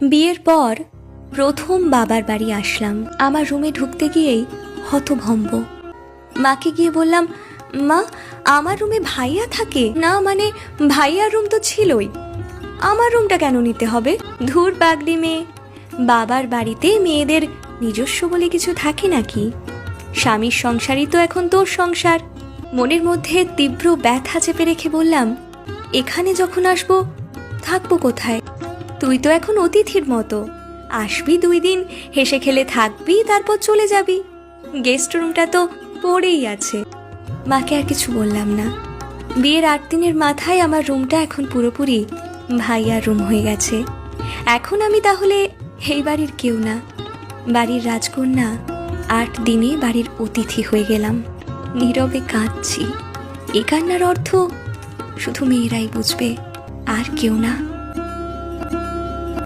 বিয়ের পর প্রথম বাবার বাড়ি আসলাম। আমার রুমে ঢুকতে গিয়েই হতভম্ব। মাকে গিয়ে বললাম, মা, আমার রুমে ভাইয়া থাকে না? মানে ভাইয়ার রুম তো ছিলই, আমার রুমটা কেন নিতে হবে? ধুর পাগলি মেয়ে, বাবার বাড়িতে মেয়েদের নিজস্ব বলে কিছু থাকে নাকি? স্বামীর সংসারই তো এখন তোর সংসার। মনের মধ্যে তীব্র ব্যথা চেপে রেখে বললাম, এখানে যখন আসবো থাকবো কোথায়? তুই তো এখন অতিথির মতো, আসবি 2 দিন, হেসে খেলে থাকবি, তারপর চলে যাবি। গেস্ট রুমটা তো পড়েই আছে। মাকে আর কিছু বললাম না। বিয়ের 8 দিনের মাথায় আমার রুমটা এখন পুরোপুরি ভাইয়ার রুম হয়ে গেছে। এখন আমি তাহলে এই বাড়ির কেউ না, বাড়ির রাজকন্যা। 8 দিনে বাড়ির অতিথি হয়ে গেলাম। নীরবে কাঁদছি। এ কান্নার অর্থ শুধু মেয়েরাই বুঝবে, আর কেউ না।